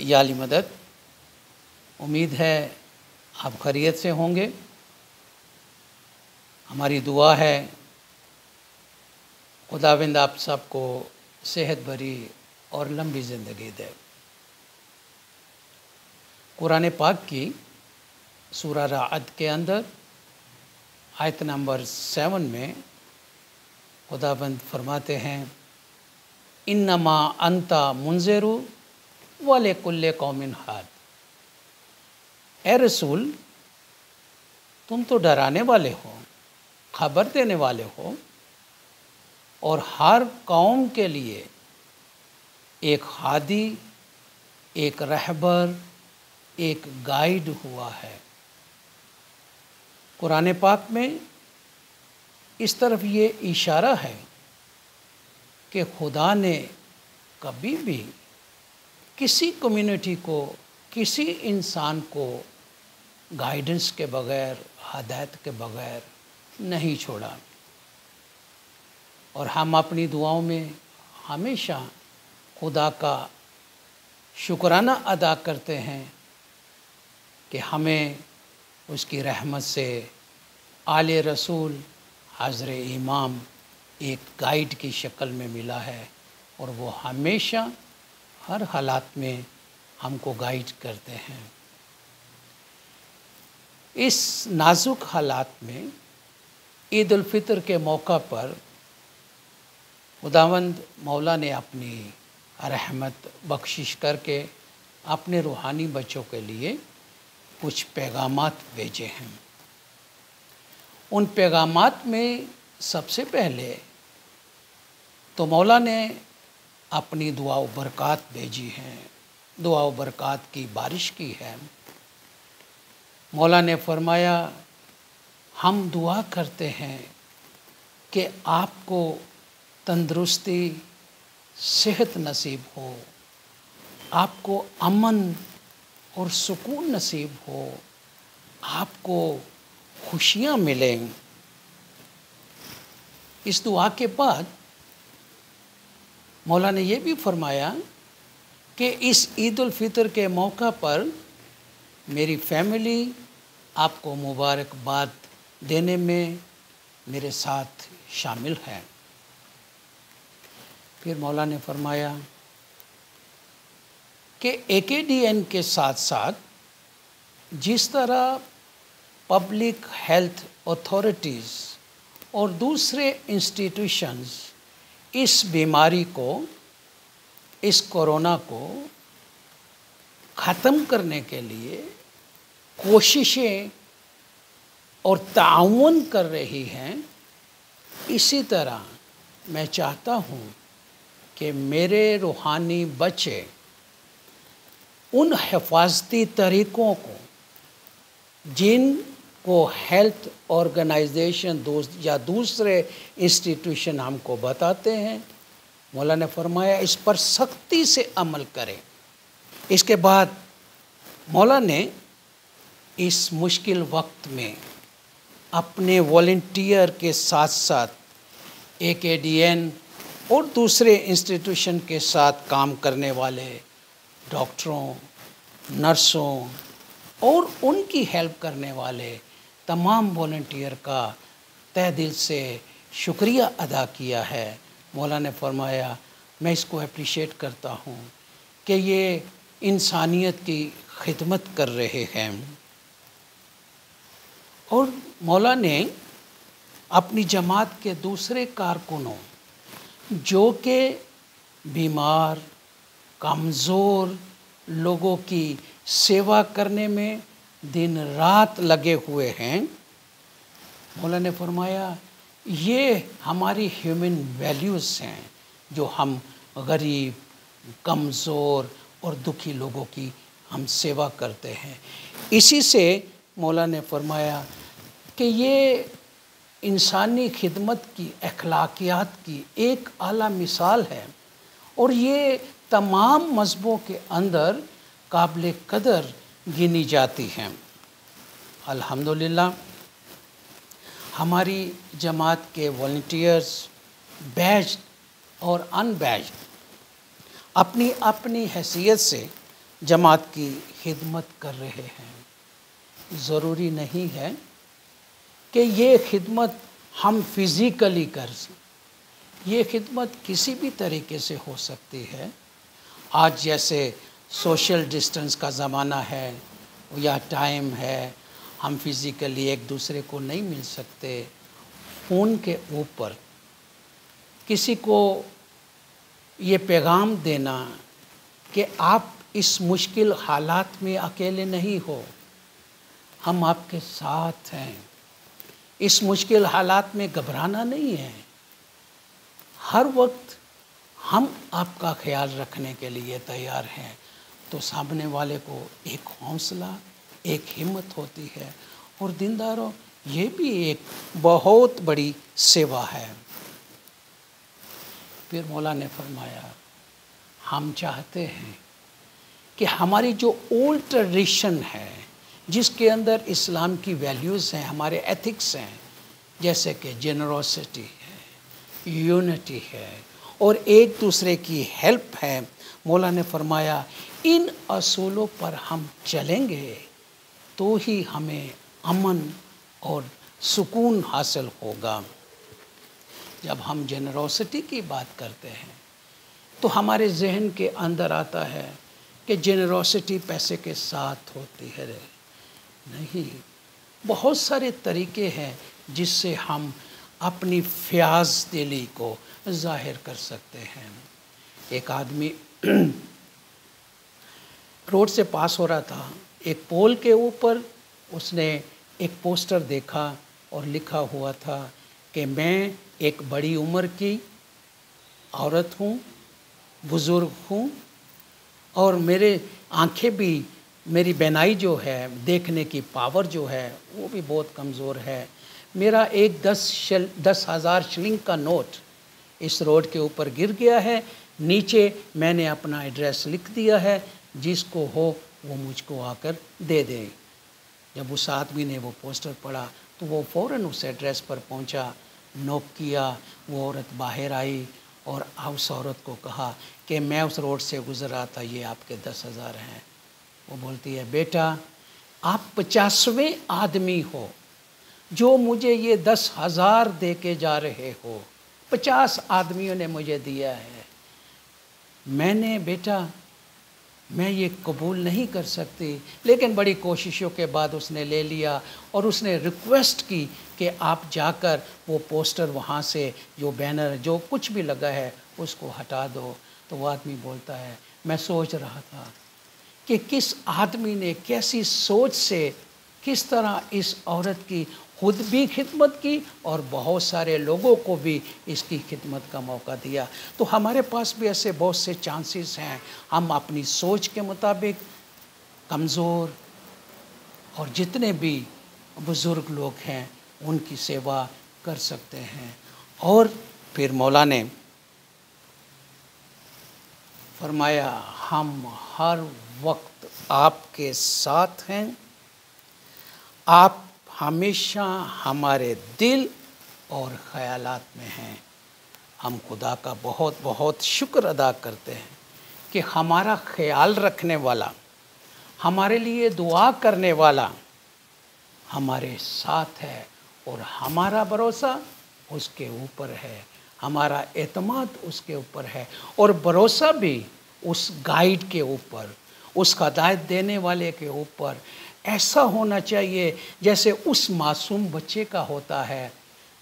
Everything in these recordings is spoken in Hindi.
याली मदद। उम्मीद है आप खैरियत से होंगे। हमारी दुआ है खुदावंद आप सबको सेहत भरी और लंबी ज़िंदगी दे। कुरान पाक की सूरा राअद के अंदर आयत नंबर 7 में खुदावंद फरमाते हैं, इन्नमा अंता मुंज़िरु व लिकुल्लि कौमिन हाद। ए रसूल, तुम तो डराने वाले हो, खबर देने वाले हो और हर कौम के लिए एक हादी, एक रहबर, एक गाइड हुआ है। कुरान पाक में इस तरफ ये इशारा है कि खुदा ने कभी भी किसी कम्युनिटी को, किसी इंसान को गाइडेंस के बग़ैर, हदायत के बग़ैर नहीं छोड़ा। और हम अपनी दुआओं में हमेशा खुदा का शुक्राना अदा करते हैं कि हमें उसकी रहमत से आले रसूल हज़रत इमाम एक गाइड की शक्ल में मिला है और वो हमेशा हर हालात में हमको गाइड करते हैं। इस नाजुक हालात में ईद उल फितर के मौका पर खुदावंद मौला ने अपनी रहमत बख्शिश करके अपने रूहानी बच्चों के लिए कुछ पैगामात भेजे हैं। उन पैगामात में सबसे पहले तो मौला ने अपनी दुआ व बरक़ात भेजी हैं, दुआ व बरक़ात की बारिश की है। मौला ने फरमाया, हम दुआ करते हैं कि आपको तंदुरुस्ती, सेहत नसीब हो, आपको अमन और सुकून नसीब हो, आपको खुशियाँ मिलें। इस दुआ के बाद मौला ने ये भी फरमाया कि इस ईद उल फितर के मौका पर मेरी फैमिली आपको मुबारकबाद देने में मेरे साथ शामिल है। फिर मौला ने फरमाया कि AKDN के साथ साथ जिस तरह पब्लिक हेल्थ अथॉरिटीज़ और दूसरे इंस्टीट्यूशंस इस बीमारी को, इस कोरोना को ख़त्म करने के लिए कोशिशें और ताउन कर रही हैं, इसी तरह मैं चाहता हूँ कि मेरे रूहानी बच्चे उन हिफाजती तरीक़ों को जिनको हेल्थ ऑर्गेनाइजेशन या दूसरे इंस्टीट्यूशन हमको बताते हैं, मौला ने फरमाया इस पर सख्ती से अमल करें। इसके बाद मौला ने इस मुश्किल वक्त में अपने वॉलंटियर के साथ साथ AKDN और दूसरे इंस्टीट्यूशन के साथ काम करने वाले डॉक्टरों, नर्सों और उनकी हेल्प करने वाले तमाम वॉलंटियर का तहे दिल से शुक्रिया अदा किया है। मौला ने फरमाया, मैं इसको अप्रिशिएट करता हूँ कि ये इंसानियत की खिदमत कर रहे हैं। और मौला ने अपनी जमात के दूसरे कारकुनों जो कि बीमार, कमज़ोर लोगों की सेवा करने में दिन रात लगे हुए हैं, मौला ने फरमाया ये हमारी ह्यूमन वैल्यूज़ हैं जो हम गरीब, कमज़ोर और दुखी लोगों की हम सेवा करते हैं। इसी से मौला ने फरमाया कि ये इंसानी खिदमत की, अखलाकियात की एक आला मिसाल है और ये तमाम मज़हबों के अंदर काबिल कदर गिनी जाती हैं। अल्हम्दुलिल्लाह हमारी जमात के वॉलंटियर्स बैच और अनबैच अपनी अपनी हैसियत से जमात की खिदमत कर रहे हैं। ज़रूरी नहीं है कि ये खिदमत हम फिज़िकली कर सकें। ये खिदमत किसी भी तरीके से हो सकती है। आज जैसे सोशल डिस्टेंस का ज़माना है या टाइम है, हम फिज़िकली एक दूसरे को नहीं मिल सकते। फ़ोन के ऊपर किसी को ये पैगाम देना कि आप इस मुश्किल हालात में अकेले नहीं हो, हम आपके साथ हैं। इस मुश्किल हालात में घबराना नहीं है। हर वक्त हम आपका ख्याल रखने के लिए तैयार हैं। तो सामने वाले को एक हौसला, एक हिम्मत होती है। और दीनदारों, ये भी एक बहुत बड़ी सेवा है। फिर मौला ने फरमाया, हम चाहते हैं कि हमारी जो ओल्ड ट्रेडिशन है, जिसके अंदर इस्लाम की वैल्यूज़ हैं, हमारे एथिक्स हैं, जैसे कि जेनरोसिटी है, यूनिटी है और एक दूसरे की हेल्प है, मौला ने फरमाया इन असूलों पर हम चलेंगे तो ही हमें अमन और सुकून हासिल होगा। जब हम जेनरोसिटी की बात करते हैं तो हमारे जहन के अंदर आता है कि जेनरोसिटी पैसे के साथ होती है। नहीं, बहुत सारे तरीके हैं जिससे हम अपनी फ़याज़ दिली को ज़ाहिर कर सकते हैं। एक आदमी रोड से पास हो रहा था, एक पोल के ऊपर उसने एक पोस्टर देखा और लिखा हुआ था कि मैं एक बड़ी उम्र की औरत हूँ, बुज़ुर्ग हूँ और मेरे आँखें भी, मेरी बीनाई जो है, देखने की पावर जो है वो भी बहुत कमज़ोर है। मेरा एक 10,000 शिलिंग का नोट इस रोड के ऊपर गिर गया है। नीचे मैंने अपना एड्रेस लिख दिया है, जिसको हो वो मुझको आकर दे दे। जब उस आदमी ने वो पोस्टर पढ़ा तो वो फ़ौरन उस एड्रेस पर पहुंचा, नॉक किया। वो औरत बाहर आई और उस औरत को कहा कि मैं उस रोड से गुज़र रहा था, ये आपके 10,000 हैं। वो बोलती है, बेटा आप 50वें आदमी हो जो मुझे ये 10,000 दे के जा रहे हो। 50 आदमियों ने मुझे दिया है। मैंने बेटा, मैं ये कबूल नहीं कर सकती, लेकिन बड़ी कोशिशों के बाद उसने ले लिया और उसने रिक्वेस्ट की कि आप जाकर वो पोस्टर वहाँ से, जो बैनर जो कुछ भी लगा है उसको हटा दो। तो वो आदमी बोलता है, मैं सोच रहा था कि किस आदमी ने कैसी सोच से किस तरह इस औरत की खुद भी खिदमत की और बहुत सारे लोगों को भी इसकी खिदमत का मौका दिया। तो हमारे पास भी ऐसे बहुत से चांसेस हैं। हम अपनी सोच के मुताबिक कमज़ोर और जितने भी बुज़ुर्ग लोग हैं उनकी सेवा कर सकते हैं। और फिर मौला ने फरमाया, हम हर वक्त आपके साथ हैं। आप हमेशा हमारे दिल और ख़यालात में हैं। हम खुदा का बहुत बहुत शुक्र अदा करते हैं कि हमारा ख्याल रखने वाला, हमारे लिए दुआ करने वाला हमारे साथ है और हमारा भरोसा उसके ऊपर है, हमारा एतमाद उसके ऊपर है और भरोसा भी उस गाइड के ऊपर, उस हिदायत देने वाले के ऊपर ऐसा होना चाहिए जैसे उस मासूम बच्चे का होता है,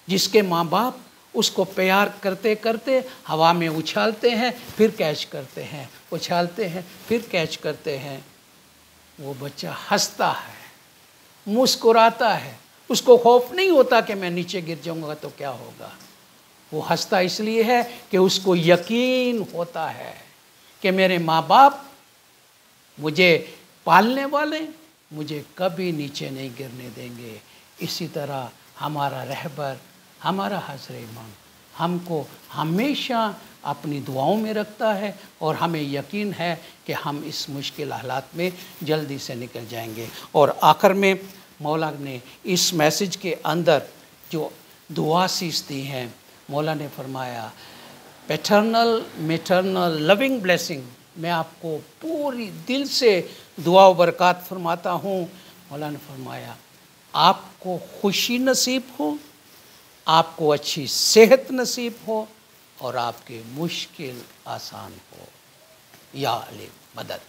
जिसके माँ बाप उसको प्यार करते करते हवा में उछालते हैं, फिर कैच करते हैं, उछालते हैं, फिर कैच करते हैं। वो बच्चा हंसता है, मुस्कुराता है, उसको खौफ नहीं होता कि मैं नीचे गिर जाऊंगा तो क्या होगा। वो हंसता इसलिए है कि उसको यकीन होता है कि मेरे माँ बाप मुझे पालने वाले मुझे कभी नीचे नहीं गिरने देंगे। इसी तरह हमारा रहबर, हमारा हज़रत इमाम हमको हमेशा अपनी दुआओं में रखता है और हमें यकीन है कि हम इस मुश्किल हालात में जल्दी से निकल जाएंगे। और आखिर में मौला ने इस मैसेज के अंदर जो दुआ सीख दी हैं, मौला ने फरमाया, पैटर्नल मैटरनल लविंग ब्लेसिंग मैं आपको पूरी दिल से दुआ व बरक़ात फरमाता हूँ। मौला ने फरमाया आपको खुशी नसीब हो, आपको अच्छी सेहत नसीब हो और आपके मुश्किल आसान हो। या अली मदद।